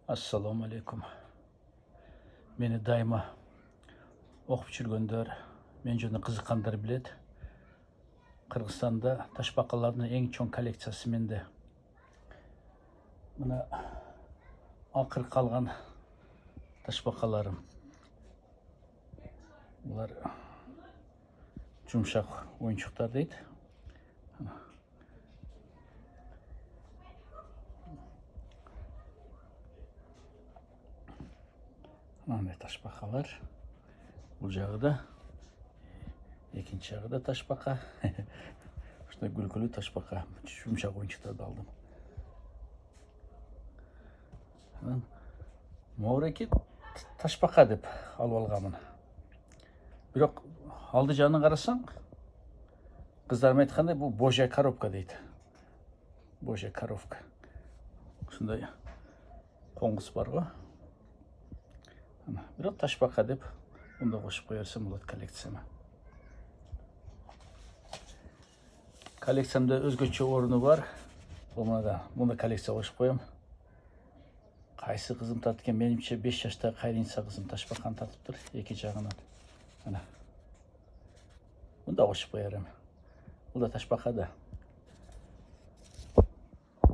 Assalamu alaikum. Meni daima оқып жүргендөр, мен жөнүндө кызыккандар билет. Кыргызстанда ташбакалардын эң чоң коллекциясы менде. Мына акыркы калган ташбакаларым. Булар жумшак оюнчуктар дейт. Мындай ташбакалар. Бул жагы да, экинчи жагы да ташбака. Ушундай күлкүлүү ташбака, жумшак оюнчуктарды алдым. Моореки ташбака деп алып алганмын. Бирок алды жагынан карасаң, кыздарым айткандай, бул божья коробка дейт. Божья коробка. Ушундай коңгус бар го. Бирок ташбака деп мында кошуп кое берсем болот коллекцияма. Коллекциямда өзгөчө орunu бар. Мында коллекция кошуп коем. Кайсы кызым тартып экен? Менимче 5 жаштагы Кайринса кызым ташбаканы тартыптыр, эки жагынан. Мына. Мында кошуп кое берем. Бул да ташбака да.